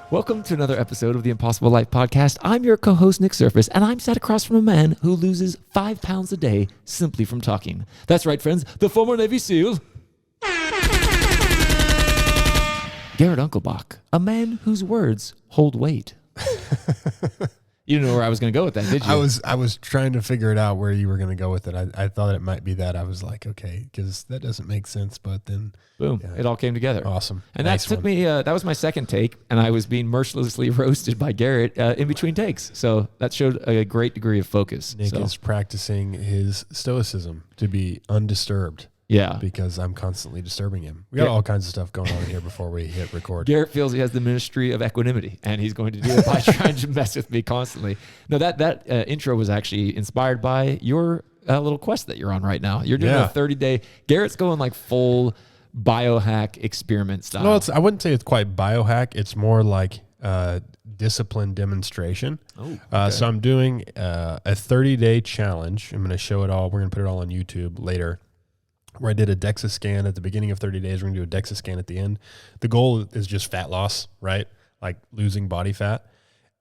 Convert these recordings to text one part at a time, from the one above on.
Welcome to another episode of the Impossible Life Podcast. I'm your co-host, Nick Surface, and I'm sat across from a man who loses 5 pounds a day simply from talking. That's right, friends, the former Navy SEAL, Garrett Unkelbach, a man whose words hold weight. You didn't know where I was going to go with that, did you? I was trying to figure it out where you were going to go with it. I thought it might be that. I was like, okay, because that doesn't make sense. But then, boom, it all came together. Awesome. And nice that took me, that was my second take, and I was being mercilessly roasted by Garrett in between takes. So that showed a great degree of focus. Nick is practicing his stoicism to be undisturbed. Yeah. Because I'm constantly disturbing him. We got all kinds of stuff going on in here before we hit record. Garrett feels he has the ministry of equanimity, and he's going to do it by trying to mess with me constantly. No, that intro was actually inspired by your little quest that you're on right now. You're doing a 30-day. Garrett's going like full biohack experiment style. No, I wouldn't say it's quite biohack. It's more like discipline demonstration. Oh, okay. So I'm doing a 30-day challenge. I'm going to show it all. We're going to put it all on YouTube later, where I did a DEXA scan at the beginning of 30 days. We're going to do a DEXA scan at the end. The goal is just fat loss, right? Like losing body fat.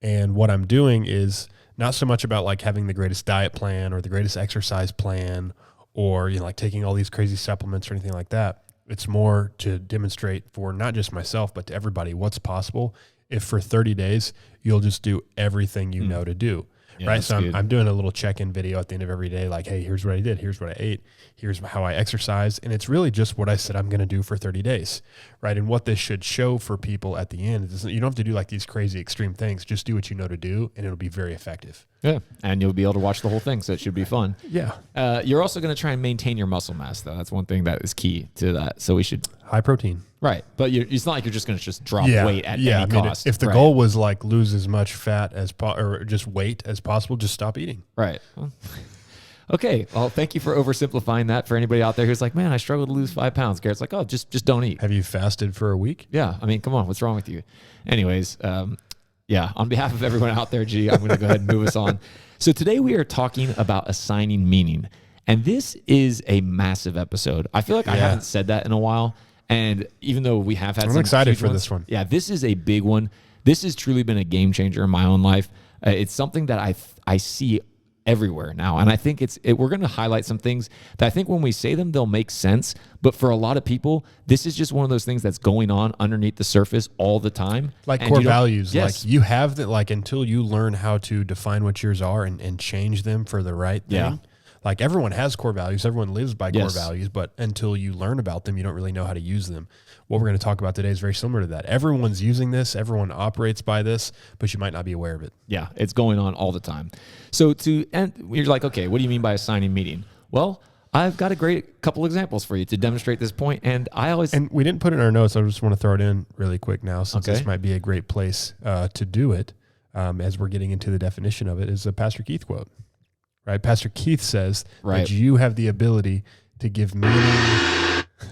And what I'm doing is not so much about like having the greatest diet plan or the greatest exercise plan or, you know, like taking all these crazy supplements or anything like that. It's more to demonstrate for not just myself, but to everybody what's possible if for 30 days you'll just do everything you know to do. Yeah, right. So I'm doing a little check-in video at the end of every day. Like, hey, here's what I did. Here's what I ate. Here's how I exercise. And it's really just what I said I'm going to do for 30 days. Right. And what this should show for people at the end is you don't have to do like these crazy extreme things. Just do what you know to do, and it'll be very effective. Yeah. And you'll be able to watch the whole thing. So it should be fun. Yeah. You're also going to try and maintain your muscle mass, though. That's one thing that is key to that. So we should. High protein. Right. But it's not like you're just going to just drop weight at any cost. If the goal was like lose as much fat or just weight as possible, just stop eating. Right. Well, okay. Well, thank you for oversimplifying that for anybody out there who's like, man, I struggle to lose 5 pounds. Garrett's like, oh, just don't eat. Have you fasted for a week? Yeah. I mean, come on. What's wrong with you? Anyways, yeah, on behalf of everyone out there, I'm going to go ahead and move us on. So today we are talking about assigning meaning. And this is a massive episode. I feel like I haven't said that in a while. And even though we have had I'm some excited for ones, this one. Yeah, this is a big one. This has truly been a game changer in my own life. It's something that I see everywhere now. And I think we're going to highlight some things that I think when we say them, they'll make sense. But for a lot of people, this is just one of those things that's going on underneath the surface all the time. Like and core values. Yes. Like you have that, like until you learn how to define what yours are and change them for the right thing. Yeah. Like everyone has core values. Everyone lives by core Yes. values, but until you learn about them, you don't really know how to use them. What we're going to talk about today is very similar to that. Everyone's using this. Everyone operates by this, but you might not be aware of it. Yeah, it's going on all the time. So you're like, okay, what do you mean by assigning meaning? Well, I've got a great couple examples for you to demonstrate this point. And we didn't put it in our notes. I just want to throw it in really quick now, since this might be a great place to do it. As we're getting into the definition of it, is a Pastor Keith quote. Right, Pastor Keith says that you have the ability to give meaning.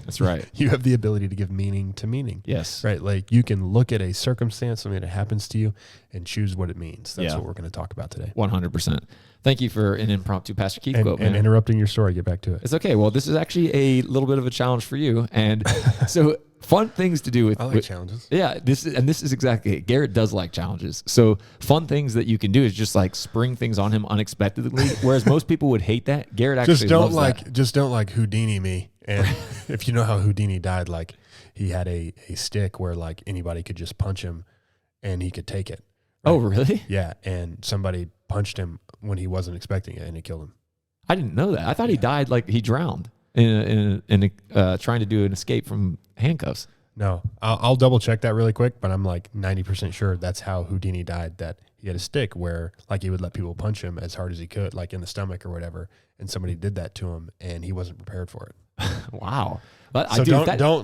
That's right. You have the ability to give meaning to meaning. Yes. Right, like you can look at a circumstance, something that happens to you, and choose what it means. That's what we're going to talk about today. 100%. Thank you for an impromptu Pastor Keith quote, man. And interrupting your story. Get back to it. It's okay. Well, this is actually a little bit of a challenge for you. And so fun things to do with... I like challenges. Yeah, this is exactly it. Garrett does like challenges. So fun things that you can do is just like spring things on him unexpectedly, whereas most people would hate that. Garrett actually loves that. Just don't like Houdini me. And if you know how Houdini died, like he had a stick where like anybody could just punch him and he could take it. Right? Oh, really? Yeah, and somebody punched him when he wasn't expecting it, and it killed him. I didn't know that. I thought he died like he drowned in trying to do an escape from handcuffs. No, I'll double check that really quick, but I'm like 90% sure that's how Houdini died, that he had a stick where like he would let people punch him as hard as he could, like in the stomach or whatever, and somebody did that to him, and he wasn't prepared for it. Wow. But so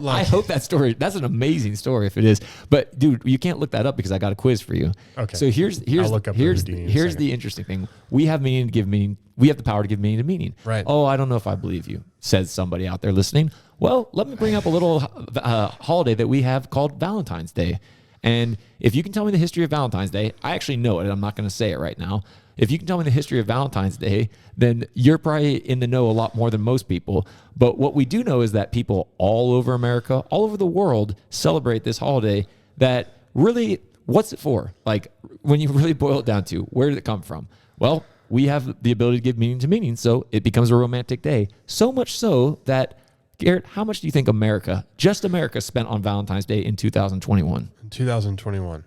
I hope that story, that's an amazing story if it is. But dude, you can't look that up because I got a quiz for you. Okay. So here's the interesting thing. We have meaning to give meaning. We have the power to give meaning to meaning. Right. Oh, I don't know if I believe you, says somebody out there listening. Well, let me bring up a little holiday that we have called Valentine's Day. And if you can tell me the history of Valentine's Day, I actually know it. I'm not going to say it right now. If you can tell me the history of Valentine's Day, then you're probably in the know a lot more than most people. But what we do know is that people all over America, all over the world, celebrate this holiday that really what's it for? Like, when you really boil it down to, where did it come from? Well, we have the ability to give meaning to meaning, so it becomes a romantic day. So much so that, Garrett, how much do you think just America, spent on Valentine's Day in 2021? In 2021.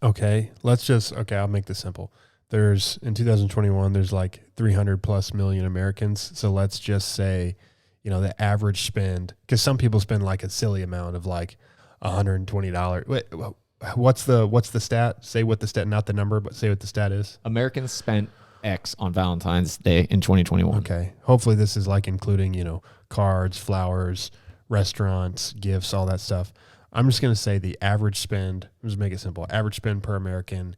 Okay, I'll make this simple. In 2021, there's like 300 plus million Americans. So let's just say, the average spend, because some people spend like a silly amount of like $120. Wait, what's the stat? Say what the stat, not the number, but say what the stat is. Americans spent X on Valentine's Day in 2021. Okay. Hopefully this is like including, cards, flowers, restaurants, gifts, all that stuff. I'm just going to say the average spend, let's make it simple. Average spend per American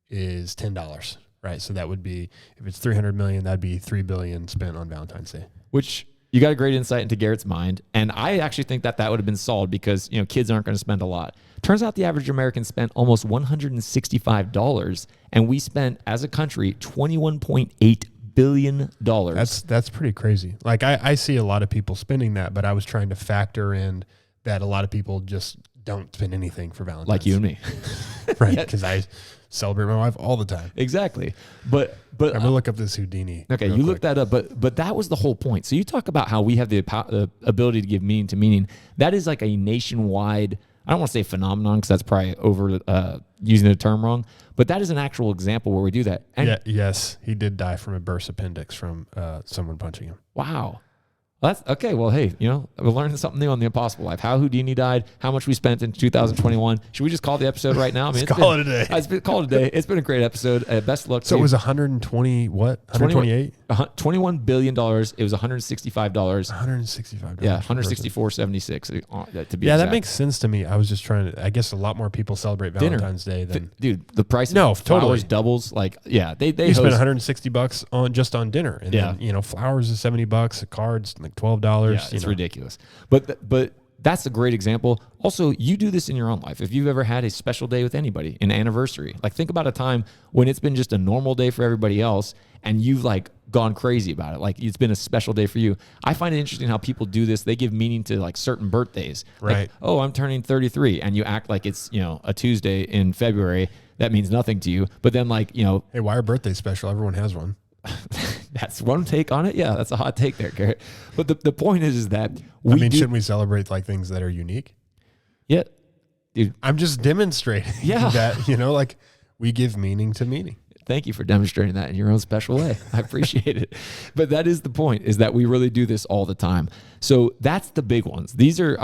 is $10, right? So that would be, if it's 300 million, that'd be 3 billion spent on Valentine's Day. Which, you got a great insight into Garrett's mind. And I actually think that would have been solved because, kids aren't going to spend a lot. Turns out the average American spent almost $165, and we spent, as a country, $21.8 billion. That's pretty crazy. Like, I see a lot of people spending that, but I was trying to factor in that a lot of people just don't spend anything for Valentine's. Like you and me. Right, because I celebrate my wife all the time. Exactly. But I'm going to look up this Houdini. Okay, you look that up, but that was the whole point. So you talk about how we have the ability to give meaning to meaning. That is like a nationwide, I don't want to say phenomenon because that's probably over using the term wrong, but that is an actual example where we do that. And yes, he did die from a burst appendix from someone punching him. Wow. Well, that's okay. Well, hey, we're learning something new on The Impossible Life. How Houdini died, how much we spent in 2021. Should we just call the episode right now? I mean, call it a day. Call it a day. It's been a great episode. Best of luck. So it was 120, what? 128? $21 billion. It was $165. $165. Yeah, $164.76 to be exact. That makes sense to me. I was just trying to, I guess a lot more people celebrate Valentine's Day than. Dude, the price of flowers doubles. Like, yeah, they you spend $160 on dinner. And then, flowers is $70, cards like $12. Yeah, it's ridiculous. But that's a great example. Also, you do this in your own life. If you've ever had a special day with anybody, an anniversary, like think about a time when it's been just a normal day for everybody else and you've like gone crazy about it. Like it's been a special day for you. I find it interesting how people do this. They give meaning to like certain birthdays. Right. Like, oh, I'm turning 33 and you act like it's, a Tuesday in February. That means nothing to you. But then like, hey, why are birthdays special? Everyone has one. That's one take on it. Yeah, that's a hot take there, Garrett. But the point is that shouldn't we celebrate like things that are unique? Yeah, dude. I'm just demonstrating that, like we give meaning to meaning. Thank you for demonstrating that in your own special way. I appreciate it. But that is the point, is that we really do this all the time. So that's the big ones. These are,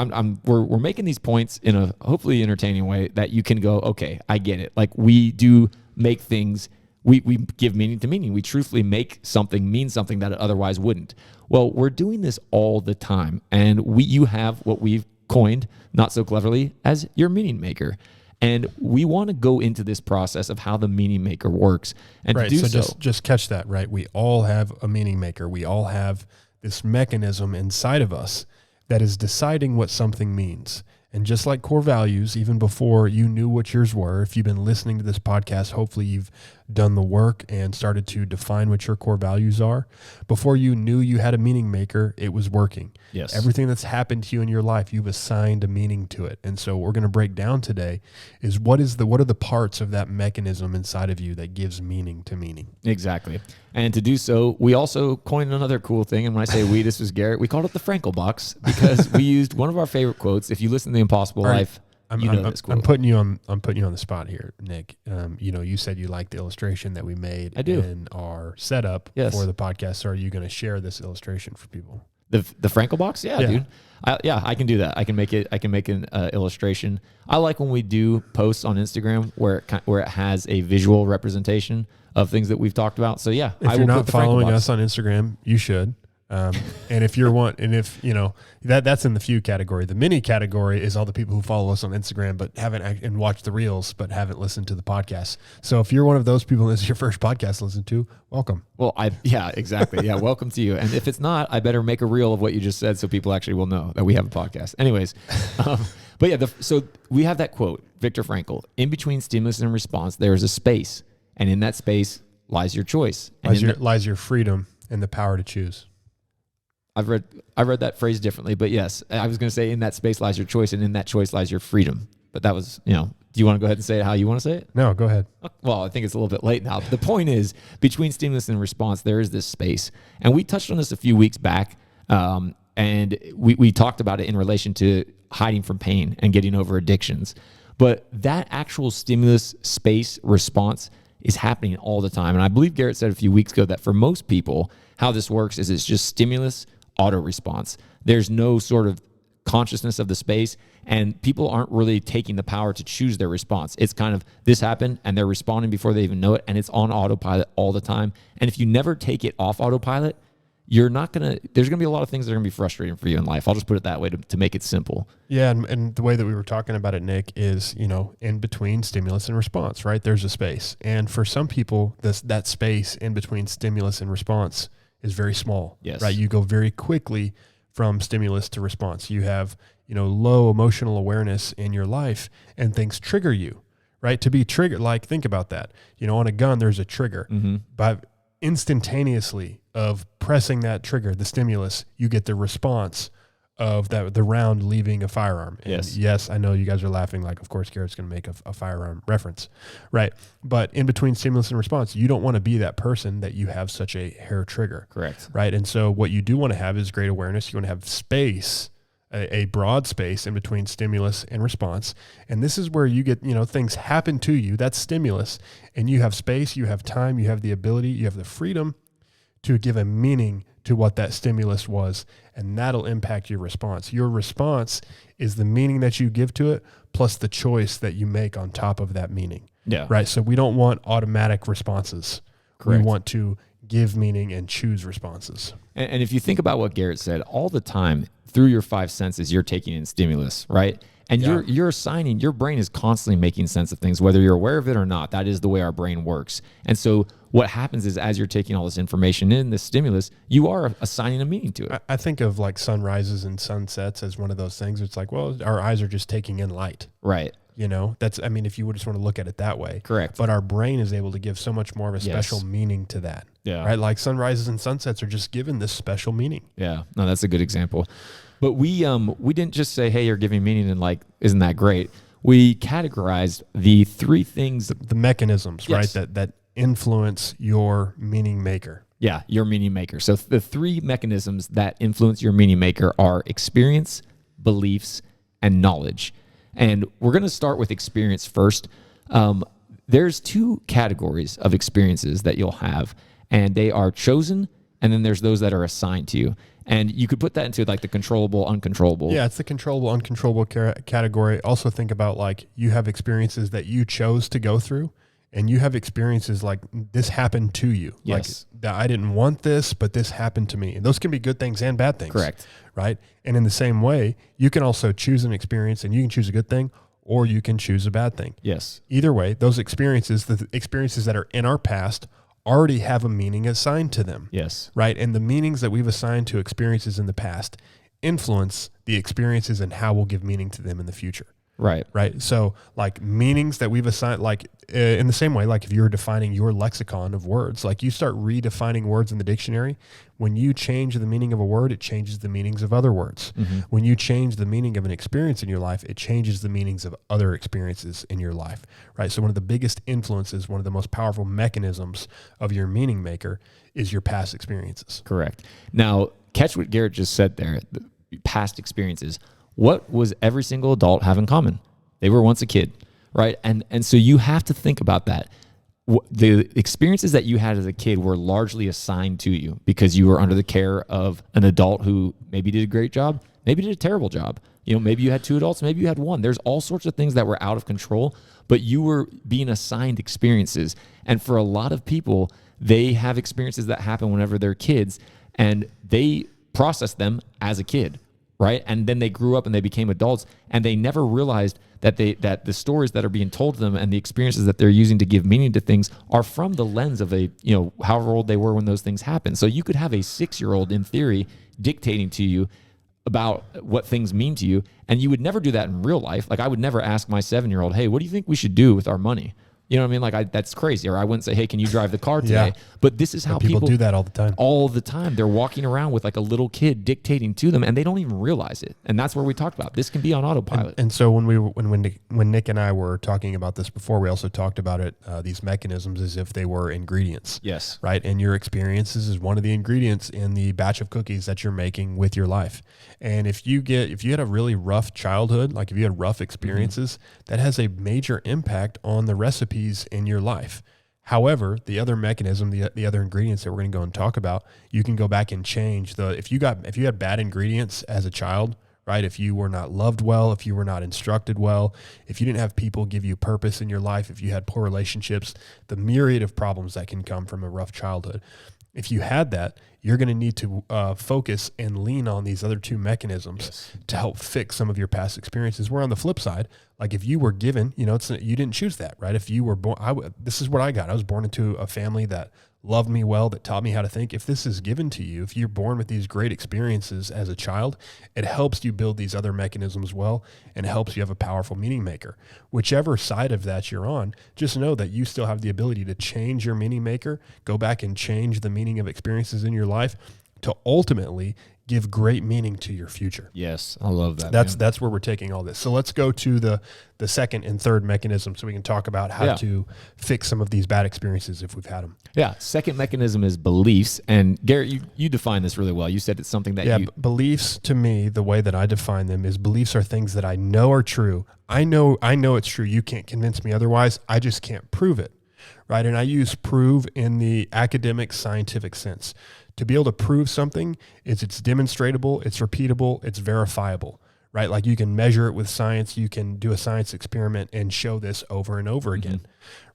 we're making these points in a hopefully entertaining way that you can go, okay, I get it. Like we do make things. We give meaning to meaning. We truthfully make something mean something that it otherwise wouldn't. Well, we're doing this all the time. And you have what we've coined, not so cleverly, as your meaning maker. And we want to go into this process of how the meaning maker works. And right, to do so just catch that, right? We all have a meaning maker. We all have this mechanism inside of us that is deciding what something means. And just like core values, even before you knew what yours were, if you've been listening to this podcast, hopefully you've done the work and started to define what your core values are. Before you knew you had a meaning maker, it was working. Yes. Everything that's happened to you in your life, you've assigned a meaning to it. And so what we're going to break down today is what are the parts of that mechanism inside of you that gives meaning to meaning. Exactly. And to do so, we also coined another cool thing. And when I say we, this was Garrett. We called it the Frankl box because we used one of our favorite quotes. If you listen to The Impossible Life, this quote. I'm putting you on the spot here, Nick. You said you liked the illustration that we made in our setup for the podcast. So are you going to share this illustration for people? The Frankl box? Yeah, dude. I can do that. I can make an illustration. I like when we do posts on Instagram where it has a visual representation of things that we've talked about. So yeah, if you're not following us on Instagram, you should. And if that's in the few category. The mini category is all the people who follow us on Instagram but haven't and watched the reels but haven't listened to the podcast. So if you're one of those people and this is your first podcast to listen to, welcome. Well, exactly. Yeah, welcome to you. And if it's not, I better make a reel of what you just said so people actually will know that we have a podcast. Anyways, but yeah, so we have that quote, Viktor Frankl, in between stimulus and response, there is a space. And in that space lies your choice. Lies your freedom and the power to choose. I read that phrase differently, but yes, I was going to say in that space lies your choice, and in that choice lies your freedom. But that was, Do you want to go ahead and say it how you want to say it? No, go ahead. Well, I think it's a little bit late now. The point is, between stimulus and response, there is this space. And we touched on this a few weeks back, and we talked about it in relation to hiding from pain and getting over addictions. But that actual stimulus space response is happening all the time. And I believe Garrett said a few weeks ago that for most people, how this works is it's just stimulus, auto response. There's no sort of consciousness of the space, and people aren't really taking the power to choose their response. It's kind of this happened and they're responding before they even know it, and it's on autopilot all the time. And if you never take it off autopilot, there's going to be a lot of things that are going to be frustrating for you in life. I'll just put it that way to make it simple. Yeah, and the way that we were talking about it, Nick, is, in between stimulus and response, right? There's a space. And for some people, that space in between stimulus and response is very small. Yes. Right? You go very quickly from stimulus to response. You have, low emotional awareness in your life, and things trigger you, right? To be triggered, like, think about that. On a gun, there's a trigger. Mm-hmm. But instantaneously of pressing that trigger, the stimulus, you get the response of the round leaving a firearm. And yes, I know you guys are laughing, like, of course, Garrett's going to make a firearm reference, right? But in between stimulus and response, you don't want to be that person that you have such a hair trigger. Correct. Right? And so what you do want to have is great awareness. You want to have space, a broad space in between stimulus and response. And this is where you get, things happen to you. That's stimulus. And you have space, you have time, you have the ability, you have the freedom to give a meaning to what that stimulus was, and that'll impact your response. Your response is the meaning that you give to it, plus the choice that you make on top of that meaning. Yeah. Right? So we don't want automatic responses. Correct. We want to give meaning and choose responses. And if you think about what Garrett said, all the time through your five senses, you're taking in stimulus, right? And you're assigning, your brain is constantly making sense of things, whether you're aware of it or not. That is the way our brain works. And so what happens is, as you're taking all this information in, this stimulus, you are assigning a meaning to it. I think of like sunrises and sunsets as one of those things. It's like, well, our eyes are just taking in light. Right. If you would just want to look at it that way. Correct. But our brain is able to give so much more of a special meaning to that. Yeah. Right? Like sunrises and sunsets are just given this special meaning. Yeah. No, that's a good example. But we didn't just say, hey, you're giving meaning and like, isn't that great? We categorized the three things. The mechanisms, yes. right? That influence your meaning maker. Yeah, your meaning maker. So the three mechanisms that influence your meaning maker are experience, beliefs, and knowledge. And we're going to start with experience first. There's two categories of experiences that you'll have, and they are chosen, and then there's those that are assigned to you. And you could put that into like the controllable, uncontrollable. Yeah, it's the controllable, uncontrollable category. Also think about like you have experiences that you chose to go through, and you have experiences like this happened to you. Yes. Like I didn't want this, but this happened to me. And those can be good things and bad things. Correct. Right? And in the same way, you can also choose an experience, and you can choose a good thing or you can choose a bad thing. Yes. Either way, those experiences, the experiences that are in our past, already have a meaning assigned to them. Yes. Right? And the meanings that we've assigned to experiences in the past influence the experiences and how we'll give meaning to them in the future. Right. Right. So like meanings that we've assigned, like in the same way, like if you're defining your lexicon of words, like you start redefining words in the dictionary, when you change the meaning of a word, it changes the meanings of other words. Mm-hmm. When you change the meaning of an experience in your life, it changes the meanings of other experiences in your life. Right. So one of the biggest influences, one of the most powerful mechanisms of your meaning maker is your past experiences. Correct. Now, catch what Garrett just said there, the past experiences. What was every single adult have in common? They were once a kid, right? And so you have to think about that. The experiences that you had as a kid were largely assigned to you because you were under the care of an adult who maybe did a great job, maybe did a terrible job. Maybe you had two adults, maybe you had one. There's all sorts of things that were out of control, but you were being assigned experiences. And for a lot of people, they have experiences that happen whenever they're kids, and they process them as a kid. Right. And then they grew up and they became adults, and they never realized that the stories that are being told to them and the experiences that they're using to give meaning to things are from the lens of however old they were when those things happened. So you could have a 6-year-old in theory dictating to you about what things mean to you. And you would never do that in real life. Like I would never ask my 7-year-old, hey, what do you think we should do with our money? You know what I mean? Like that's crazy. Or I wouldn't say, hey, can you drive the car today? Yeah. But this is how people do that all the time. All the time. They're walking around with like a little kid dictating to them and they don't even realize it. And that's where we talked about this can be on autopilot. And so when Nick and I were talking about this before, we also talked about it, these mechanisms as if they were ingredients. Yes. Right. And your experiences is one of the ingredients in the batch of cookies that you're making with your life. And if you had a really rough childhood, like if you had rough experiences, that has a major impact on the recipes in your life. However, the other mechanism, the other ingredients that we're going to go and talk about, you can go back and change if you had bad ingredients as a child, right? If you were not loved well, if you were not instructed well, if you didn't have people give you purpose in your life, if you had poor relationships, the myriad of problems that can come from a rough childhood. If you had that, you're going to need to focus and lean on these other two mechanisms to help fix some of your past experiences. Where on the flip side, like if you were given, you didn't choose that, right? If you were born, this is what I got. I was born into a family that loved me well, that taught me how to think. If this is given to you, if you're born with these great experiences as a child, it helps you build these other mechanisms well and helps you have a powerful meaning maker. Whichever side of that you're on, just know that you still have the ability to change your meaning maker, go back and change the meaning of experiences in your life to ultimately give great meaning to your future. Yes, I love that. That's where we're taking all this. So let's go to the second and third mechanism so we can talk about how to fix some of these bad experiences if we've had them. Yeah, second mechanism is beliefs. And Garrett, you define this really well. You said it's something that beliefs to me, the way that I define them is beliefs are things that I know are true. I know it's true. You can't convince me otherwise. I just can't prove it, right? And I use prove in the academic scientific sense. To be able to prove something is it's demonstratable, it's repeatable, it's verifiable, right? Like you can measure it with science, you can do a science experiment and show this over and over again,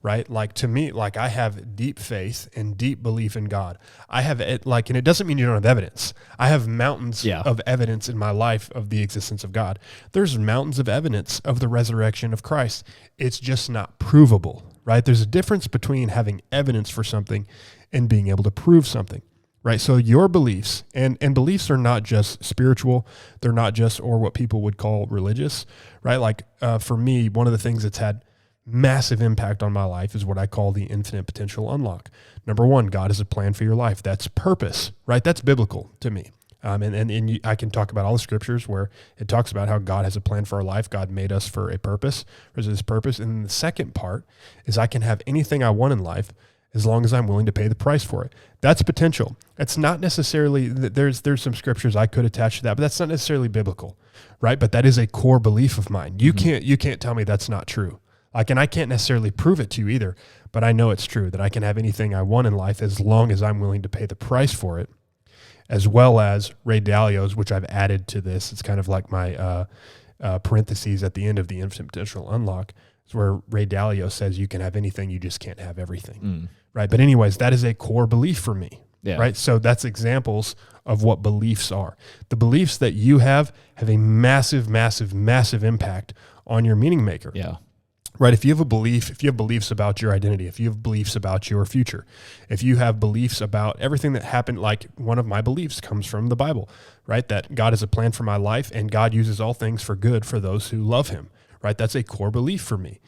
right? Like to me, like I have deep faith and deep belief in God. I have it and it doesn't mean you don't have evidence. I have mountains of evidence in my life of the existence of God. There's mountains of evidence of the resurrection of Christ. It's just not provable, right? There's a difference between having evidence for something and being able to prove something. Right. So your beliefs and beliefs are not just spiritual. They're not just or what people would call religious. Right. Like for me, one of the things that's had massive impact on my life is what I call the infinite potential unlock. Number one, God has a plan for your life. That's purpose. Right. That's biblical to me. I can talk about all the scriptures where it talks about how God has a plan for our life. God made us for a purpose. There's this purpose. And then the second part is I can have anything I want in life as long as I'm willing to pay the price for it. That's potential. That's not necessarily, there's some scriptures I could attach to that, but that's not necessarily biblical, right? But that is a core belief of mine. You can't tell me that's not true. And I can't necessarily prove it to you either, but I know it's true that I can have anything I want in life as long as I'm willing to pay the price for it, as well as Ray Dalio's, which I've added to this. It's kind of like my parentheses at the end of the infinite potential unlock. It's where Ray Dalio says you can have anything, you just can't have everything, right? But anyways, that is a core belief for me, right? So that's examples of what beliefs are. The beliefs that you have a massive, massive, massive impact on your meaning maker. Yeah. Right. If you have beliefs about your identity, if you have beliefs about your future, if you have beliefs about everything that happened, like one of my beliefs comes from the Bible, right? That God has a plan for my life and God uses all things for good for those who love him. Right? That's a core belief for me.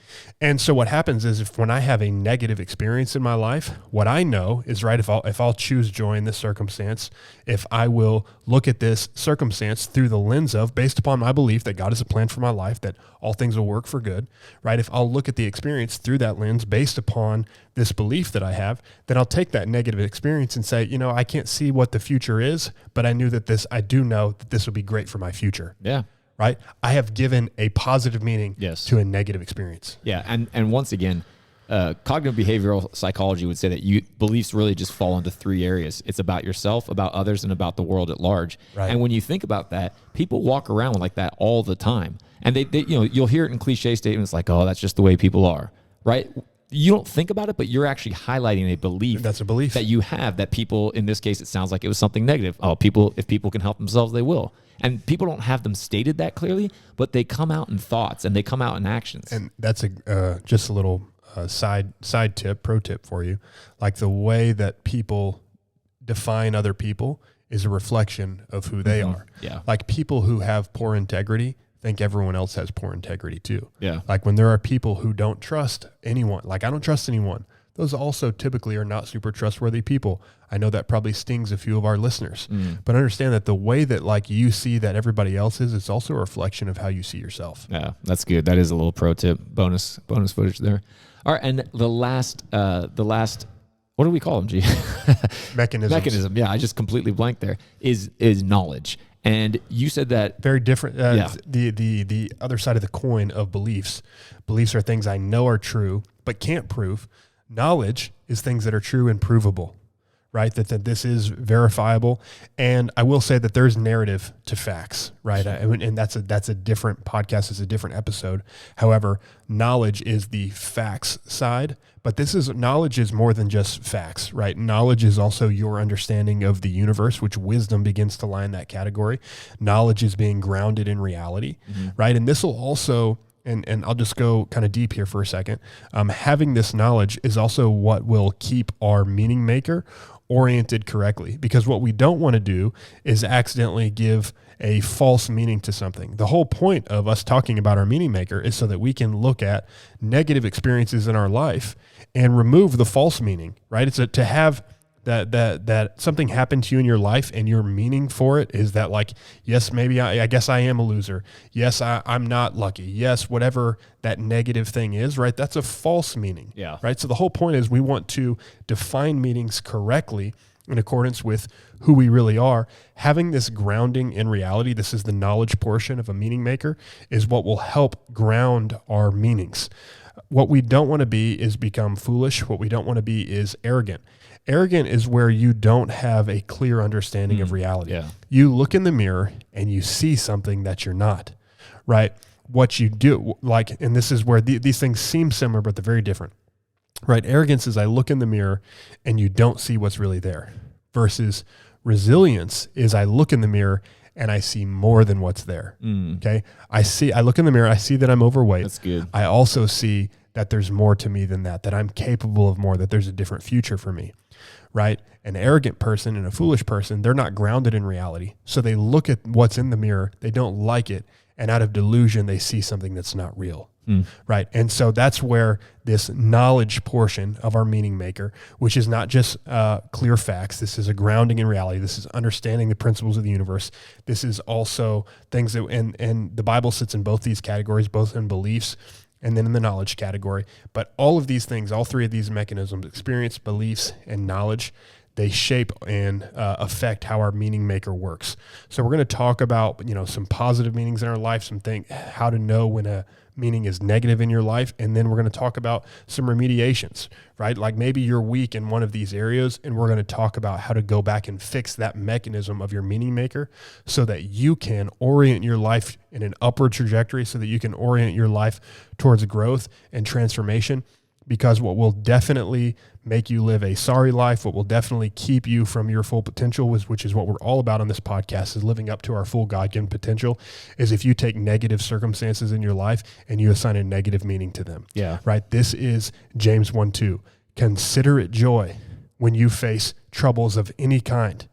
And so what happens is when I have a negative experience in my life, what I know is, right, if I'll choose joy in this circumstance, if I will look at this circumstance through the lens of, based upon my belief that God has a plan for my life, that all things will work for good, right? If I'll look at the experience through that lens based upon this belief that I have, then I'll take that negative experience and say, I can't see what the future is, but I do know that this will be great for my future. Yeah. Right? I have given a positive meaning to a negative experience. Yeah. And once again, cognitive behavioral psychology would say that beliefs really just fall into three areas. It's about yourself, about others, and about the world at large. Right. And when you think about that, people walk around like that all the time. And they you'll hear it in cliche statements like, oh, that's just the way people are. Right? You don't think about it, but you're actually highlighting a belief. That's a belief that you have that people, in this case, it sounds like it was something negative. Oh, if people can help themselves, they will. And people don't have them stated that clearly, but they come out in thoughts and they come out in actions. And that's just a little side tip, pro tip for you. Like the way that people define other people is a reflection of who they are. Yeah. Like people who have poor integrity think everyone else has poor integrity too. Yeah. Like when there are people who don't trust anyone, like I don't trust anyone, those also typically are not super trustworthy people. I know that probably stings a few of our listeners, but understand that the way that like you see that everybody else is, it's also a reflection of how you see yourself. Yeah, that's good. That is a little pro tip, bonus footage there. All right, and the last, what do we call them, G? Mechanism. Yeah, I just completely blanked there. Is knowledge, and you said that very different. The other side of the coin of beliefs. Beliefs are things I know are true but can't prove. Knowledge is things that are true and provable, right? That this is verifiable. And I will say that there's narrative to facts, right? And that's a different podcast. It's a different episode. However, knowledge is the facts side, but knowledge is more than just facts, right? Knowledge is also your understanding of the universe, which wisdom begins to lie in that category. Knowledge is being grounded in reality, right? And this will also, and I'll just go kind of deep here for a second. Having this knowledge is also what will keep our meaning maker oriented correctly, because what we don't want to do is accidentally give a false meaning to something. The whole point of us talking about our meaning maker is so that we can look at negative experiences in our life and remove the false meaning, right? It's to have that something happened to you in your life and your meaning for it is that, like, yes, maybe I guess I am a loser. Yes, I'm not lucky. Yes, whatever that negative thing is, right? That's a false meaning, right? So the whole point is we want to define meanings correctly in accordance with who we really are. Having this grounding in reality, this is the knowledge portion of a meaning maker, is what will help ground our meanings. What we don't want to be is become foolish. What we don't want to be is arrogant. Arrogant is where you don't have a clear understanding of reality. Yeah. You look in the mirror and you see something that you're not, right? What you do, like, and this is where these things seem similar, but they're very different, right? Arrogance is I look in the mirror and you don't see what's really there, versus resilience is I look in the mirror and I see more than what's there. Okay. I look in the mirror, I see that I'm overweight. That's good. I also see that there's more to me than that I'm capable of more, that there's a different future for me, right? An arrogant person and a foolish person, they're not grounded in reality. So they look at what's in the mirror, they don't like it, and out of delusion, they see something that's not real, right? And so that's where this knowledge portion of our meaning maker, which is not just clear facts, this is a grounding in reality, this is understanding the principles of the universe, this is also things that, and the Bible sits in both these categories, both in beliefs and then in the knowledge category. But all of these things, all three of these mechanisms, experience, beliefs, and knowledge, they shape and affect how our meaning maker works. So we're going to talk about, some positive meanings in our life, how to know when a meaning is negative in your life. And then we're going to talk about some remediations, right? Like maybe you're weak in one of these areas, and we're going to talk about how to go back and fix that mechanism of your meaning maker so that you can orient your life in an upward trajectory, so that you can orient your life towards growth and transformation. Because what will definitely make you live a sorry life, what will definitely keep you from your full potential, which is what we're all about on this podcast, is living up to our full God-given potential, is if you take negative circumstances in your life and you assign a negative meaning to them. Yeah. Right? This is James 1:2. Consider it joy when you face troubles of any kind,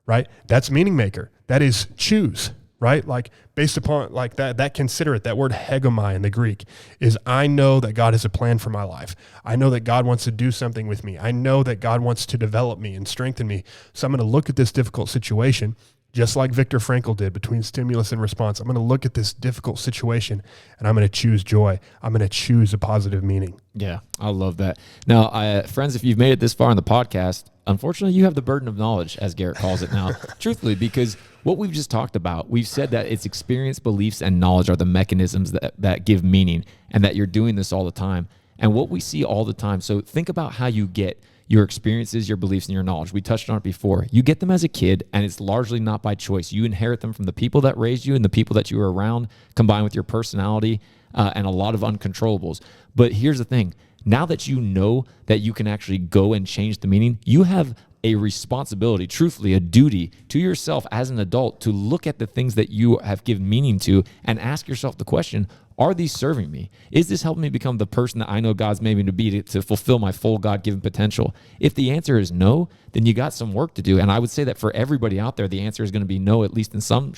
right? That's meaning maker. That is choose. Right? Like based upon like that consider it, that word hegemai in the Greek is I know that God has a plan for my life. I know that God wants to do something with me. I know that God wants to develop me and strengthen me. So I'm going to look at this difficult situation, just like Viktor Frankl did, between stimulus and response. I'm going to look at this difficult situation and I'm going to choose joy. I'm going to choose a positive meaning. Yeah, I love that. Now, friends, if you've made it this far in the podcast, unfortunately, you have the burden of knowledge, as Garrett calls it now, truthfully, because what we've just talked about, we've said that it's experience, beliefs, and knowledge are the mechanisms that give meaning, and that you're doing this all the time. And what we see all the time, so think about how you get your experiences, your beliefs, and your knowledge. We touched on it before. You get them as a kid, and it's largely not by choice. You inherit them from the people that raised you and the people that you were around, combined with your personality and a lot of uncontrollables. But here's the thing. Now that you know that you can actually go and change the meaning, you have a responsibility, truthfully, a duty to yourself as an adult to look at the things that you have given meaning to and ask yourself the question, are these serving me? Is this helping me become the person that I know God's made me to be to fulfill my full God-given potential? If the answer is no, then you got some work to do. And I would say that for everybody out there, the answer is going to be no, at least in some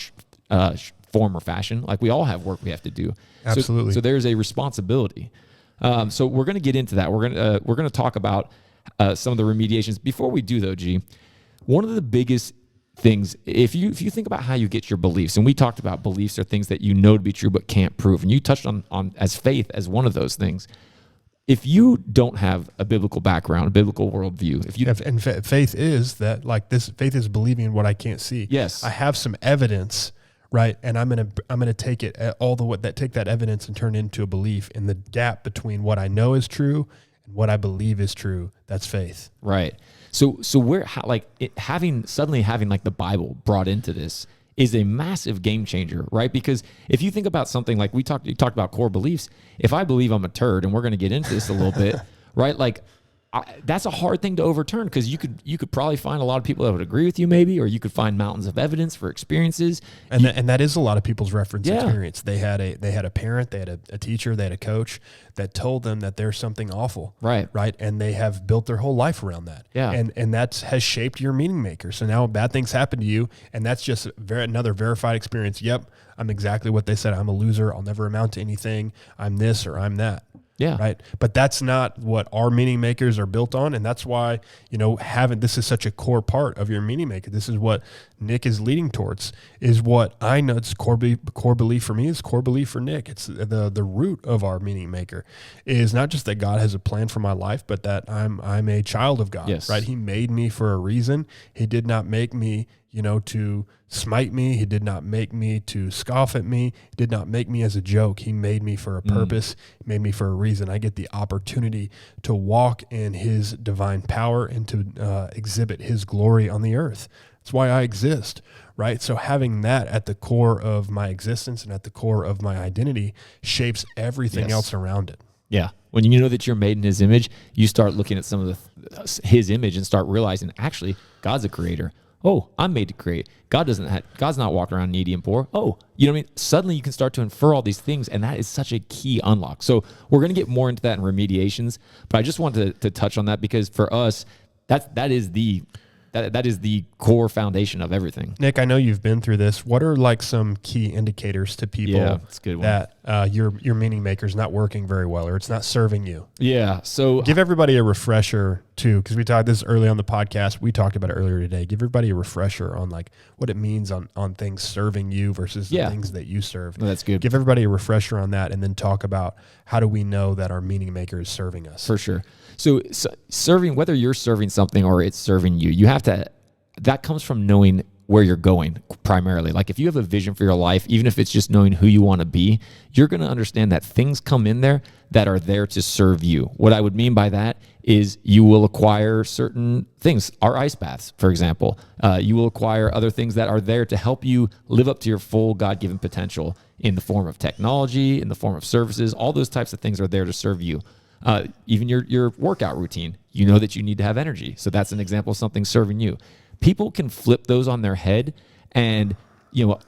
form or fashion. Like we all have work we have to do. Absolutely. So there's a responsibility. So we're going to get into that. We're going to talk about some of the remediations. Before we do though, G, one of the biggest things, if you think about how you get your beliefs, and we talked about beliefs are things that you know to be true but can't prove, and you touched on as faith as one of those things. If you don't have a biblical background, a biblical worldview, if you and faith is that, like, this faith is believing in what I can't see. Yes. I have some evidence, right? And I'm gonna take it take that evidence and turn it into a belief. In the gap between what I know is true and what I believe is true, that's faith. Right. So suddenly having like the Bible brought into this is a massive game changer, right? Because if you think about something like you talked about core beliefs, if I believe I'm a turd, and we're going to get into this a little bit, right? Like that's a hard thing to overturn, because you could probably find a lot of people that would agree with you maybe, or you could find mountains of evidence for experiences. And that is a lot of people's reference experience. They had a parent, they had a teacher, they had a coach that told them that there's something awful. Right. Right. And they have built their whole life around that. Yeah. And that has shaped your meaning maker. So now bad things happen to you, and that's just another verified experience. Yep, I'm exactly what they said. I'm a loser. I'll never amount to anything. I'm this or I'm that. Yeah. Right. But that's not what our meaning makers are built on. And that's why, this is such a core part of your meaning maker. This is what Nick is leading towards, is what I know. It's core belief for me, is core belief for Nick. It's the root of our meaning maker is not just that God has a plan for my life, but that I'm a child of God. Yes. Right. He made me for a reason. He did not make me, to smite me. He did not make me to scoff at me. He did not make me as a joke. He made me for a purpose. He made me for a reason. I get the opportunity to walk in his divine power and to exhibit his glory on the earth. That's why I exist, right? So having that at the core of my existence and at the core of my identity shapes everything else around it. Yeah. When you know that you're made in his image, you start looking at some of his image and start realizing, actually, God's a creator. Oh, I'm made to create. God's not walking around needy and poor. Oh, you know what I mean? Suddenly you can start to infer all these things, and that is such a key unlock. So we're going to get more into that in remediations, but I just wanted to touch on that, because for us, that is the core foundation of everything. Nick, I know you've been through this. What are like some key indicators to people that's a good one. that your meaning maker is not working very well, or it's not serving you? Yeah. So give everybody a refresher too, because we talked this early on the podcast. We talked about it earlier today. Give everybody a refresher on like what it means on things serving you versus the things that you serve. No, that's good. Give everybody a refresher on that, and then talk about how do we know that our meaning maker is serving us. For sure. So serving, whether you're serving something or it's serving you, that comes from knowing where you're going primarily. Like if you have a vision for your life, even if it's just knowing who you want to be, you're going to understand that things come in there that are there to serve you. What I would mean by that is you will acquire certain things, our ice baths, for example. You will acquire other things that are there to help you live up to your full God-given potential in the form of technology, in the form of services. All those types of things are there to serve you. Even your workout routine, you know that you need to have energy. So that's an example of something serving you. People can flip those on their head, and you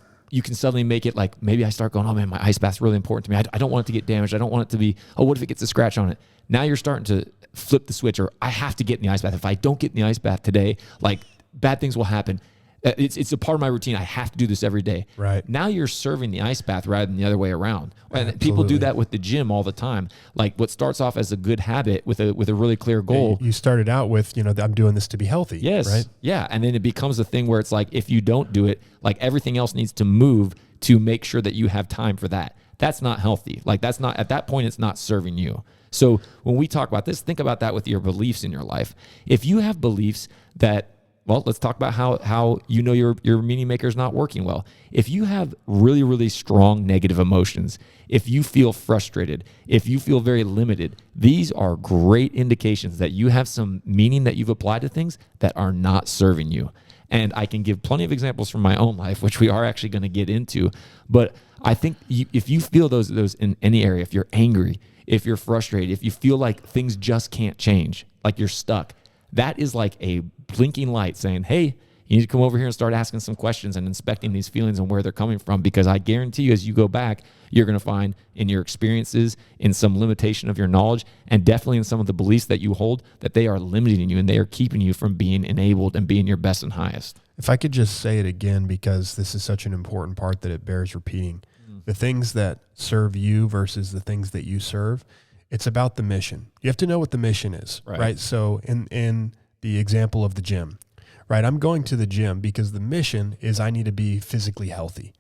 can suddenly make it like, maybe I start going, oh man, my ice bath's really important to me. I don't want it to get damaged. I don't want it to be, oh, what if it gets a scratch on it? Now you're starting to flip the switch, or I have to get in the ice bath. If I don't get in the ice bath today, like bad things will happen. It's a part of my routine. I have to do this every day. Right. Now you're serving the ice bath rather than the other way around. And people do that with the gym all the time. Like what starts off as a good habit with a really clear goal. You started out with, I'm doing this to be healthy. Yes. Right. Yeah. And then it becomes a thing where it's like, if you don't do it, like everything else needs to move to make sure that you have time for that. That's not healthy. Like that's not, at that point, it's not serving you. So when we talk about this, think about that with your beliefs in your life. If you have beliefs that, well, let's talk about how your meaning maker is not working well. If you have really, really strong negative emotions, if you feel frustrated, if you feel very limited, these are great indications that you have some meaning that you've applied to things that are not serving you. And I can give plenty of examples from my own life, which we are actually going to get into. But I think if you feel those in any area, if you're angry, if you're frustrated, if you feel like things just can't change, like you're stuck, that is like a blinking light saying, hey, You need to come over here and start asking some questions and inspecting these feelings and where they're coming from, because I guarantee you, as you go back, you're going to find in your experiences, in some limitation of your knowledge, and definitely in some of the beliefs that you hold, that they are limiting you and they are keeping you from being enabled and being your best and highest. If I could just say it again, because this is such an important part that it bears repeating. The things that serve you versus the things that you serve, it's about the mission. You have to know what the mission is, right? So in the example of the gym, right? I'm going to the gym because the mission is I need to be physically healthy.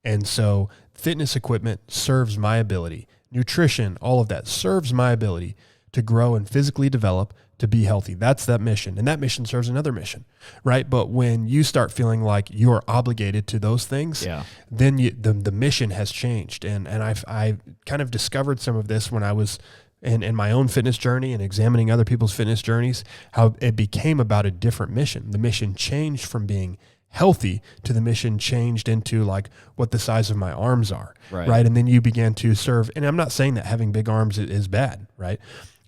And so fitness equipment serves my ability. Nutrition, all of that serves my ability to grow and physically develop, to be healthy. That's that mission. And that mission serves another mission, right? But when you start feeling like you're obligated to those things, then the mission has changed. And I kind of discovered some of this when I was in my own fitness journey and examining other people's fitness journeys, how it became about a different mission. The mission changed from being healthy to the mission changed into like what the size of my arms are, right? And then you began to serve. And I'm not saying that having big arms is bad, right?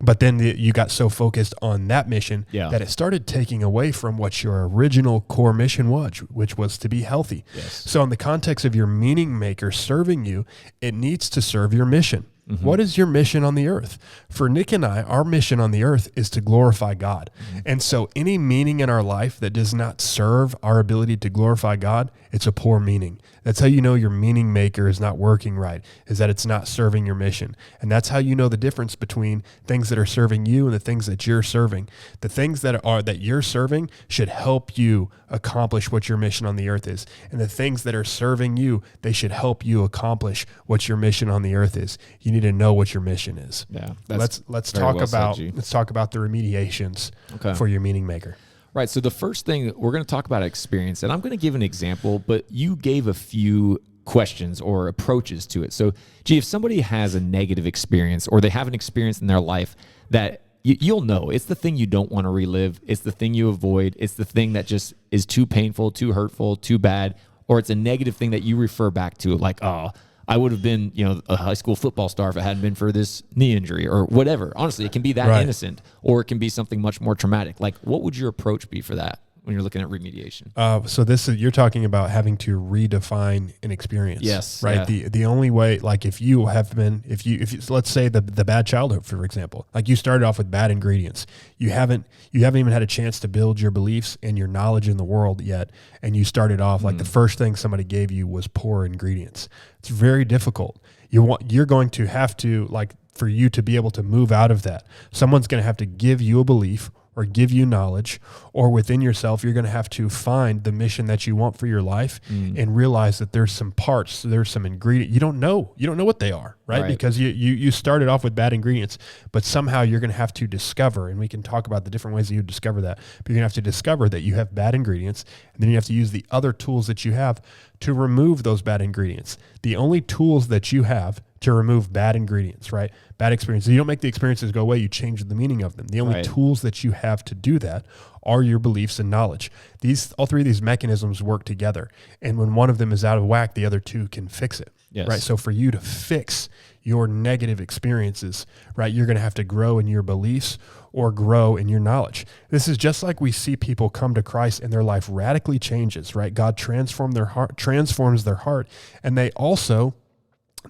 But then you got so focused on that mission that it started taking away from what your original core mission was, which was to be healthy. So in the context of your meaning maker serving you, it needs to serve your mission. What is your mission on the earth? For Nick and I, our mission on the earth is to glorify God. And so any meaning in our life that does not serve our ability to glorify God, it's a poor meaning. That's how you know your meaning maker is not working right, is that it's not serving your mission. And that's how you know the difference between things that are serving you and the things that you're serving. The things that you're serving should help you accomplish what your mission on the earth is. And the things that are serving you, they should help you accomplish what your mission on the earth is. You need to know what your mission is. Yeah. Let's talk about the remediations for your meaning maker. Right. So the first thing we're going to talk about experience, and I'm going to give an example, but you gave a few questions or approaches to it. So, if somebody has a negative experience or they have an experience in their life that you'll know it's the thing you don't want to relive, it's the thing you avoid, it's the thing that just is too painful, too hurtful, too bad, or it's a negative thing that you refer back to, like, oh, I would have been, a high school football star if it hadn't been for this knee injury or whatever. Honestly, it can be that innocent, or it can be something much more traumatic. Like, what would your approach be for that when you're looking at remediation? So you're talking about having to redefine an experience. Yes. Right. Yeah. The only way, like if you let's say the bad childhood, for example, like you started off with bad ingredients. You haven't even had a chance to build your beliefs and your knowledge in the world yet. And you started off like the first thing somebody gave you was poor ingredients. It's very difficult. You're going to have to, like, for you to be able to move out of that, someone's going to have to give you a belief or give you knowledge, or within yourself, you're going to have to find the mission that you want for your life and realize that there's some parts, there's some ingredients. You don't know what they are, right? Because you started off with bad ingredients, but somehow you're going to have to discover, and we can talk about the different ways that you discover that, but you're going to have to discover that you have bad ingredients, and then you have to use the other tools that you have to remove those bad ingredients. The only tools that you have to remove bad ingredients, right? Bad experiences. You don't make the experiences go away. You change the meaning of them. The only tools that you have to do that are your beliefs and knowledge. All three of these mechanisms work together. And when one of them is out of whack, the other two can fix it. Yes. Right. So for you to fix your negative experiences, right, you're going to have to grow in your beliefs or grow in your knowledge. This is just like we see people come to Christ and their life radically changes, right? God transforms their heart, and they also,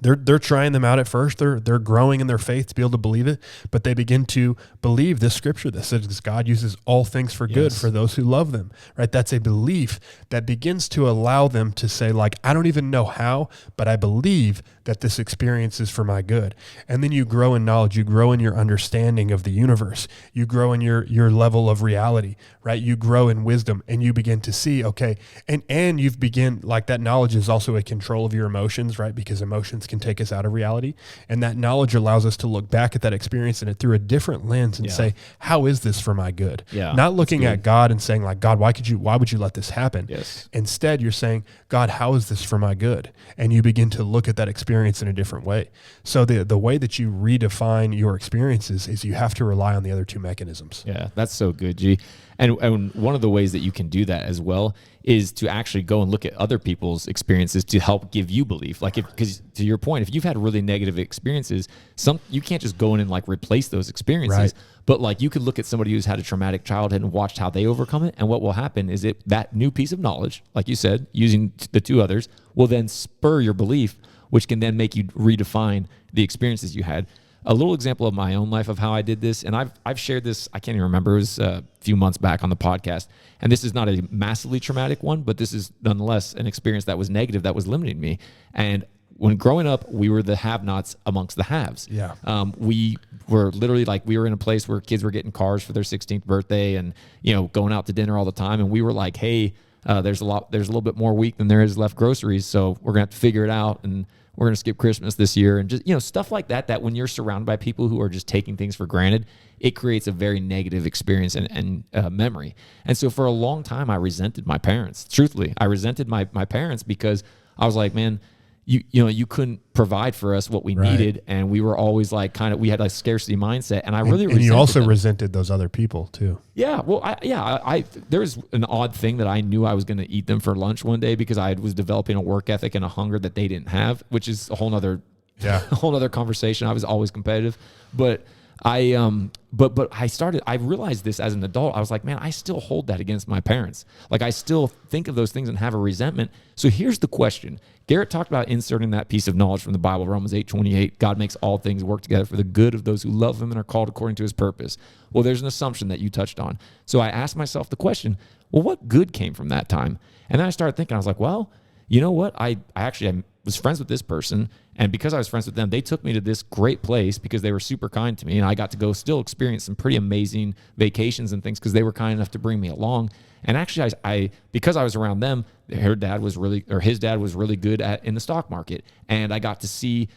they're trying them out at first. They're growing in their faith to be able to believe it, but they begin to believe this scripture that says God uses all things for good for those who love them, right? That's a belief that begins to allow them to say, like, I don't even know how, but I believe that this experience is for my good. And then you grow in knowledge, you grow in your understanding of the universe, you grow in your level of reality, right? You grow in wisdom, and you begin to see, okay, and you've begin, like, that knowledge is also a control of your emotions, right? Because emotions can take us out of reality. And that knowledge allows us to look back at that experience and it through a different lens and say, how is this for my good? Not looking at God and saying, like, God, why would you let this happen? Instead, you're saying, God, how is this for my good? And you begin to look at that experience experience in a different way. So the way that you redefine your experiences is you have to rely on the other two mechanisms. Yeah, that's so good, G. And one of the ways that you can do that as well is to actually go and look at other people's experiences to help give you belief. Like, because to your point, if you've had really negative experiences, you can't just go in and like replace those experiences. Right. But like you could look at somebody who's had a traumatic childhood and watched how they overcome it. And what will happen is that new piece of knowledge, like you said, using the two others, will then spur your belief, which can then make you redefine the experiences you had. A little example of my own life of how I did this, and I've shared this, I can't even remember, it was a few months back on the podcast, and this is not a massively traumatic one, but this is nonetheless an experience that was negative, that was limiting me. And when growing up, we were the have-nots amongst the haves. Yeah. We were literally like, we were in a place where kids were getting cars for their 16th birthday and, going out to dinner all the time, and we were like, hey, there's a little bit more week than there is left groceries, so we're gonna have to figure it out, and we're going to skip Christmas this year. And just, stuff like that when you're surrounded by people who are just taking things for granted, it creates a very negative experience and memory. And so for a long time, I resented my parents. Truthfully, I resented my parents because I was like, man, you couldn't provide for us what we needed. And we were always like, we had a scarcity mindset. And I really resented And you also them. resented those other people too. Yeah. Well, there was an odd thing that I knew I was going to eat them for lunch one day because I was developing a work ethic and a hunger that they didn't have, which is a whole nother conversation. I was always competitive, but I realized this as an adult. I was like, man, I still hold that against my parents. Like I still think of those things and have a resentment. So here's the question. Garrett talked about inserting that piece of knowledge from the Bible, Romans 8:28. God makes all things work together for the good of those who love him and are called according to his purpose. Well, there's an assumption that you touched on. So I asked myself the question, well, what good came from that time? And then I started thinking, I was like, well, you know what? I was friends with this person, and because I was friends with them, they took me to this great place because they were super kind to me, and I got to go still experience some pretty amazing vacations and things because they were kind enough to bring me along. And actually, because I was around them, his dad was really good in the stock market, and I got to see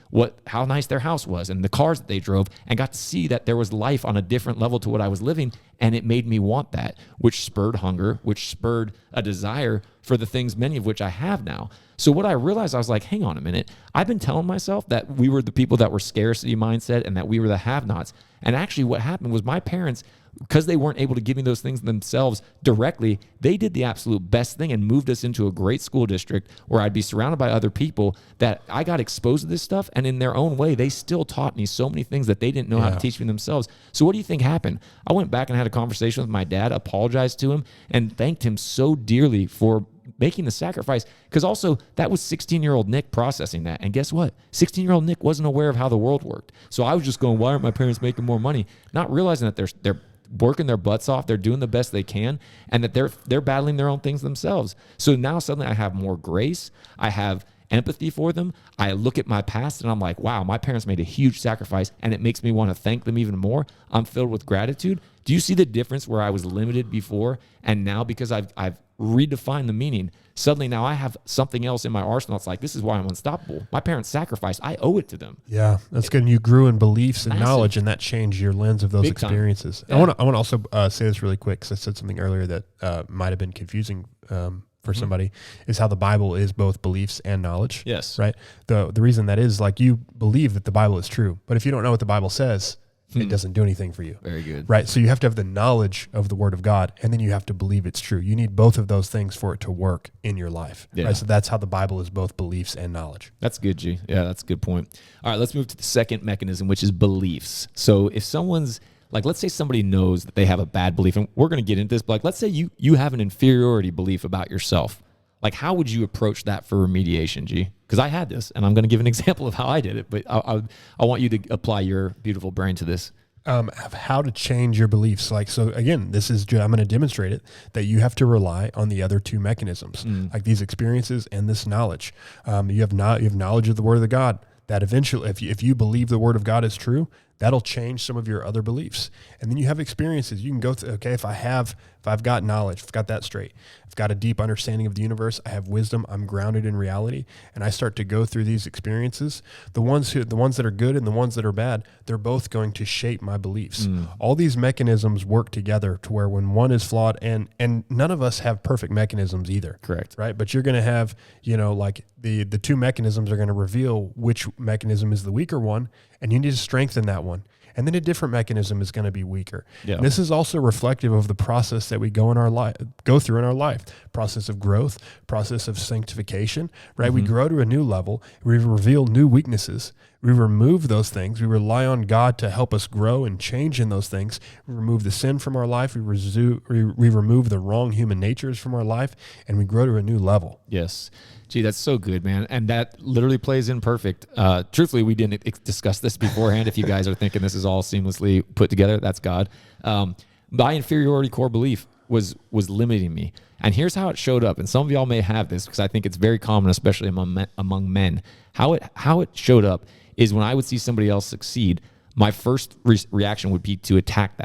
how nice their house was and the cars that they drove, and got to see that there was life on a different level to what I was living, and it made me want that, which spurred hunger, which spurred a desire for the things, many of which I have now. So what I realized, I was like, hang on a minute. I've been telling myself that we were the people that were scarcity mindset and that we were the have-nots. And actually what happened was my parents, because they weren't able to give me those things themselves directly, they did the absolute best thing and moved us into a great school district where I'd be surrounded by other people that I got exposed to this stuff. And in their own way, they still taught me so many things that they didn't know how to teach me themselves. So what do you think happened? I went back and had a conversation with my dad, apologized to him, and thanked him so dearly for making the sacrifice, because also that was 16-year-old Nick processing that. And guess what? 16-year-old Nick wasn't aware of how the world worked. So I was just going, why aren't my parents making more money? Not realizing that they're working their butts off, they're doing the best they can, and that they're battling their own things themselves. So now suddenly I have more grace. I have empathy for them. I look at my past and I'm like, wow, my parents made a huge sacrifice, and it makes me want to thank them even more. I'm filled with gratitude. Do you see the difference where I was limited before, and now because I've redefined the meaning, suddenly now I have something else in my arsenal. It's like, this is why I'm unstoppable. My parents sacrificed. I owe it to them. Yeah, that's good. And you grew in beliefs and knowledge, and that changed your lens of those experiences. Yeah. I want to also say this really quick, because I said something earlier that might have been confusing for somebody, is how the Bible is both beliefs and knowledge. Yes. Right? The reason that is, like, you believe that the Bible is true, but if you don't know what the Bible says, it doesn't do anything for you. Very good. Right? So you have to have the knowledge of the Word of God, and then you have to believe it's true. You need both of those things for it to work in your life. Yeah. Right? So that's how the Bible is both beliefs and knowledge. That's good, G. Yeah, that's a good point. All right, let's move to the second mechanism, which is beliefs. So if someone's, like, let's say somebody knows that they have a bad belief, and we're going to get into this, but like, let's say you have an inferiority belief about yourself. Like, how would you approach that for remediation, G? Because I had this, and I'm going to give an example of how I did it, but I want you to apply your beautiful brain to this. How to change your beliefs. Like, so again, I'm going to demonstrate it, that you have to rely on the other two mechanisms, like these experiences and this knowledge. You have knowledge of the Word of God, that eventually, if you believe the Word of God is true, that'll change some of your other beliefs. And then you have experiences. You can go through, okay, if I've got knowledge, if I've got that straight, I've got a deep understanding of the universe, I have wisdom, I'm grounded in reality, and I start to go through these experiences, the ones that are good and the ones that are bad, they're both going to shape my beliefs. All these mechanisms work together to where when one is flawed, and none of us have perfect mechanisms either. Correct. Right? But you're going to have, like the two mechanisms are going to reveal which mechanism is the weaker one, and you need to strengthen that one. And then a different mechanism is going to be weaker. Yeah. This is also reflective of the process that we go through in our life, process of growth, process of sanctification, right? We grow to a new level. We reveal new weaknesses. We remove those things. We rely on God to help us grow and change in those things. We remove the sin from our life. We remove the wrong human natures from our life, and we grow to a new level. Yes. Gee, that's so good, man. And that literally plays in perfect. Truthfully, we didn't discuss this beforehand. If you guys are thinking this is all seamlessly put together, that's God. My inferiority core belief was limiting me. And here's how it showed up. And some of y'all may have this because I think it's very common, especially among men. How it showed up is when I would see somebody else succeed, my first reaction would be to attack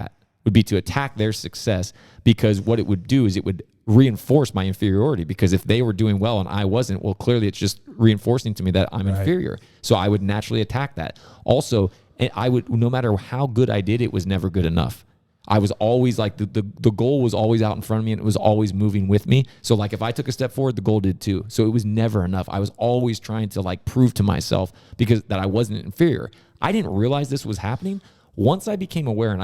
their success, because what it would do is it would reinforce my inferiority, because if they were doing well and I wasn't, well, clearly it's just reinforcing to me that I'm inferior. So I would naturally attack that. Also, I would, no matter how good I did, it was never good enough. I was always like, the goal was always out in front of me and it was always moving with me. So like if I took a step forward, the goal did too. So it was never enough. I was always trying to like prove to myself that I wasn't inferior. I didn't realize this was happening. Once I became aware, and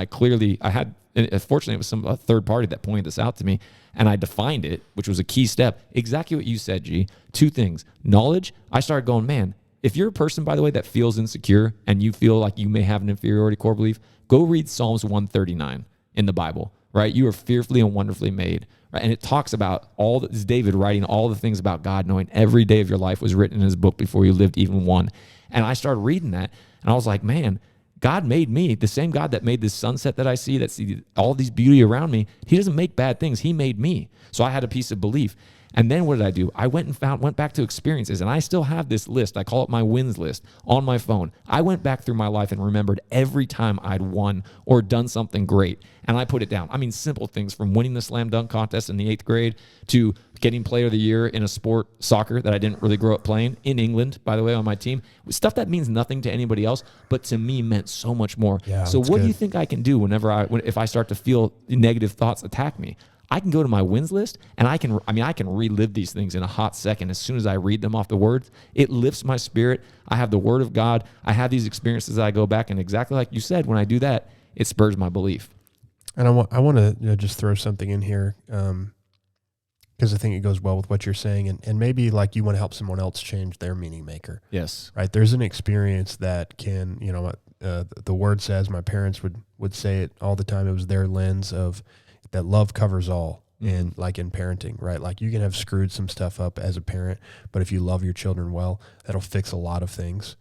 fortunately it was a third party that pointed this out to me, and I defined it, which was a key step. Exactly what you said, G. Two things. Knowledge, I started going, man, if you're a person, by the way, that feels insecure and you feel like you may have an inferiority core belief, go read Psalms 139 in the Bible, right? You are fearfully and wonderfully made, right? And it talks about this David writing all the things about God, knowing every day of your life was written in his book before you lived even one. And I started reading that, and I was like, man, God made me, the same God that made this sunset that I see, that see all these beauty around me. He doesn't make bad things. He made me. So I had a piece of belief. And then what did I do? I went back to experiences, and I still have this list. I call it my wins list on my phone. I went back through my life and remembered every time I'd won or done something great, and I put it down. I mean, simple things from winning the slam dunk contest in the 8th grade to getting player of the year in a sport, soccer, that I didn't really grow up playing in England, by the way, on my team. Stuff that means nothing to anybody else, but to me meant so much more. Yeah, so what do you think I can do if I start to feel negative thoughts attack me? I can go to my wins list, and I can relive these things in a hot second. As soon as I read them off the words, it lifts my spirit. I have the word of God. I have these experiences that I go back, and exactly like you said, when I do that, it spurs my belief. And I want to just throw something in here, because I think it goes well with what you're saying, and maybe like you want to help someone else change their meaning maker. Yes. Right. There's an experience that can, the word says, my parents would say it all the time. It was their lens of that love covers all. And like in parenting, right? Like you can have screwed some stuff up as a parent, but if you love your children well, that'll fix a lot of things,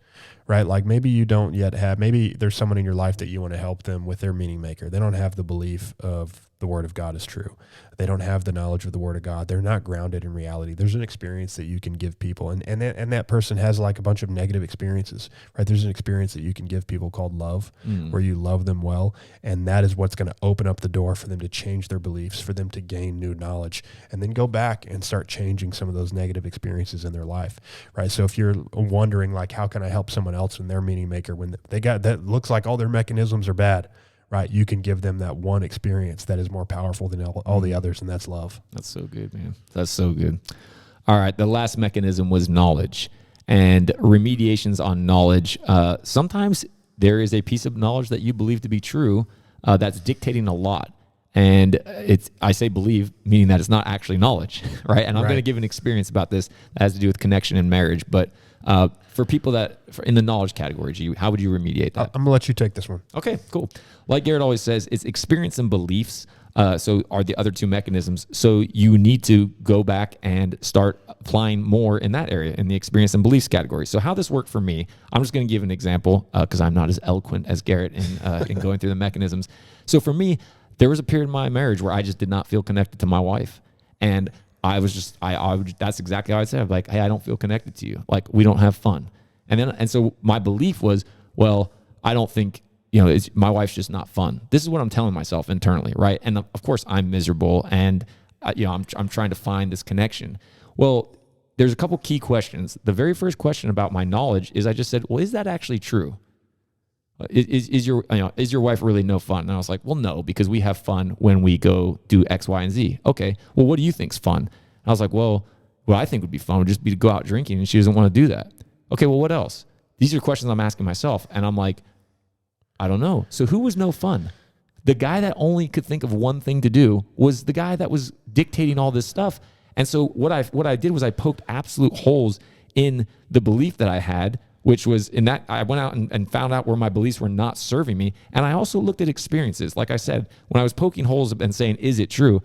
right? Like maybe you don't yet have, maybe there's someone in your life that you want to help them with their meaning maker. They don't have the belief of the word of God is true. They don't have the knowledge of the word of God. They're not grounded in reality. There's an experience that you can give people, and that person has like a bunch of negative experiences, right? There's an experience that you can give people called love, where you love them well, and that is what's going to open up the door for them to change their beliefs, for them to gain new knowledge, and then go back and start changing some of those negative experiences in their life, right? So if you're wondering like, how can I help someone else in their meaning maker when they got that looks like all their mechanisms are bad, right? You can give them that one experience that is more powerful than all the others, and that's love. That's so good, man. That's so good. All right, the last mechanism was knowledge and remediations on knowledge. Sometimes there is a piece of knowledge that you believe to be true that's dictating a lot. And I say believe, meaning that it's not actually knowledge, right? And I'm going to give an experience about this that has to do with connection and marriage. But for people in the knowledge category, how would you remediate that? I'm going to let you take this one. Okay, cool. Like Garrett always says, it's experience and beliefs. So are the other two mechanisms. So you need to go back and start applying more in that area, in the experience and beliefs category. So how this worked for me, I'm just going to give an example because I'm not as eloquent as Garrett in going through the mechanisms. So for me, there was a period in my marriage where I just did not feel connected to my wife. And I was just, that's exactly how I said, like, hey, I don't feel connected to you. Like, we don't have fun. And so my belief was, well, I don't think my wife's just not fun. This is what I'm telling myself internally, right? And of course I'm miserable, and I'm trying to find this connection. Well, there's a couple key questions. The very first question about my knowledge is I just said, well, is that actually true? Is your wife really no fun? And I was like, well, no, because we have fun when we go do X, Y, and Z. Okay, well, what do you think's fun? And I was like, well, what I think would be fun would just be to go out drinking, and she doesn't want to do that. Okay, well, what else? These are questions I'm asking myself, and I'm like, I don't know. So who was no fun? The guy that only could think of one thing to do was the guy that was dictating all this stuff. And so what I did was I poked absolute holes in the belief that I had, which was in that I went out and found out where my beliefs were not serving me. And I also looked at experiences. Like I said, when I was poking holes and saying, is it true?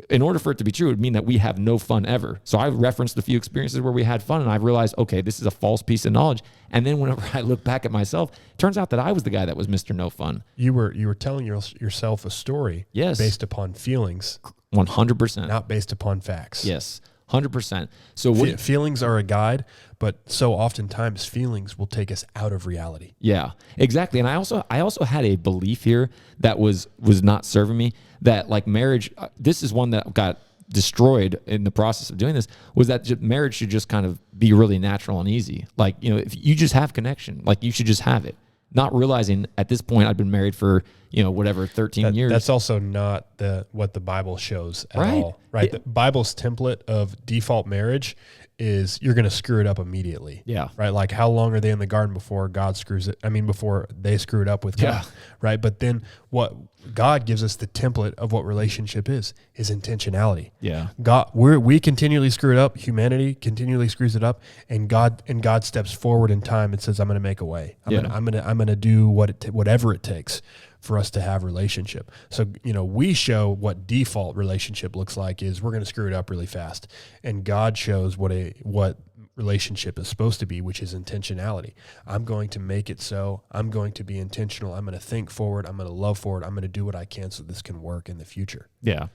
In order for it to be true, it would mean that we have no fun ever. So I referenced a few experiences where we had fun, and I realized, okay, this is a false piece of knowledge. And then whenever I look back at myself, it turns out that I was the guy that was Mr. No Fun. You were telling yourself a story, yes, based upon feelings, 100%, not based upon facts. Yes, 100%. So feelings are a guide, but so oftentimes feelings will take us out of reality. Yeah, exactly. And I also had a belief here that was not serving me, that like marriage, this is one that got destroyed in the process of doing this, was that marriage should just kind of be really natural and easy. Like, if you just have connection, like you should just have it. Not realizing at this point I'd been married for, 13 years. That's also not what the Bible shows at all, right? The Bible's template of default marriage is you're going to screw it up immediately. Yeah. Right. Like how long are they in the garden before before they screw it up with God, right? But then what God gives us the template of what relationship is intentionality. Yeah. We continually screw it up. Humanity continually screws it up, and God steps forward in time and says, I'm going to make a way. I'm going to do whatever it takes for us to have relationship. So, we show what default relationship looks like is we're going to screw it up really fast. And God shows what relationship is supposed to be, which is intentionality. I'm going to make it so. I'm going to be intentional. I'm going to think forward. I'm going to love forward. I'm going to do what I can so this can work in the future. Yeah.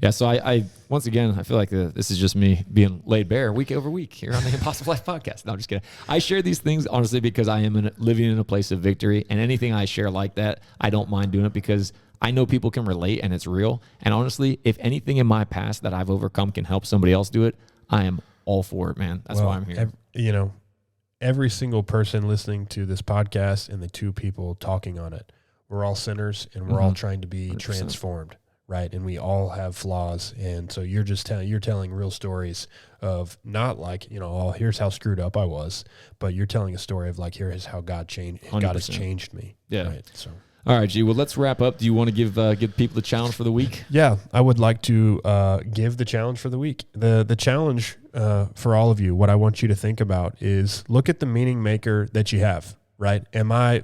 Yeah, so I once again, I feel like this is just me being laid bare week over week here on the Impossible Life podcast. No, I'm just kidding. I share these things, honestly, because I am living in a place of victory, and anything I share like that, I don't mind doing it because I know people can relate and it's real. And honestly, if anything in my past that I've overcome can help somebody else do it, I am all for it, man. That's why I'm here. Every single person listening to this podcast and the two people talking on it, we're all sinners, and we're all trying to be 100%. Transformed. Right. And we all have flaws. And so you're telling real stories of not like, here's how screwed up I was, but you're telling a story of like, here's how God has changed me. Yeah. Right. So, all right, G, well, let's wrap up. Do you want to give people the challenge for the week? Yeah, I would like to give the challenge for the week. The challenge for all of you, what I want you to think about is look at the meaning maker that you have. Right?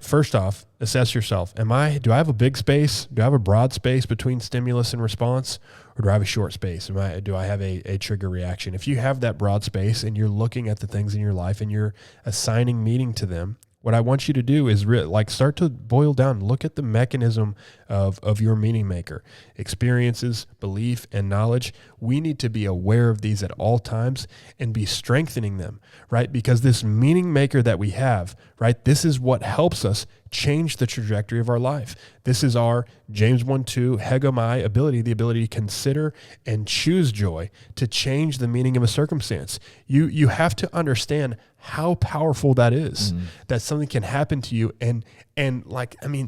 First off, assess yourself. Do I have a big space? Do I have a broad space between stimulus and response? Or do I have a short space? Do I have a trigger reaction? If you have that broad space and you're looking at the things in your life and you're assigning meaning to them, what I want you to do is start to boil down, look at the mechanism of your meaning maker, experiences, belief, and knowledge. We need to be aware of these at all times and be strengthening them, right? Because this meaning maker that we have, right, this is what helps us change the trajectory of our life. This is our James 1:2 hegomai ability, the ability to consider and choose joy to change the meaning of a circumstance. You have to understand how powerful that is, that something can happen to you.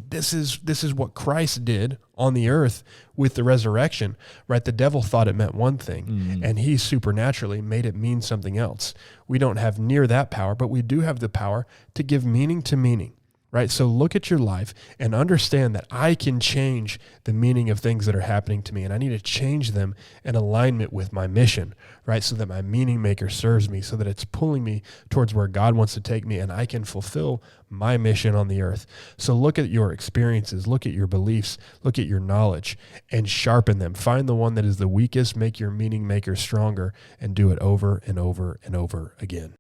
This is what Christ did on the earth with the resurrection, right? The devil thought it meant one thing, and he supernaturally made it mean something else. We don't have near that power, but we do have the power to give meaning to meaning. Right? So look at your life and understand that I can change the meaning of things that are happening to me, and I need to change them in alignment with my mission, right? So that my meaning maker serves me, so that it's pulling me towards where God wants to take me and I can fulfill my mission on the earth. So look at your experiences, look at your beliefs, look at your knowledge, and sharpen them. Find the one that is the weakest, make your meaning maker stronger, and do it over and over and over again.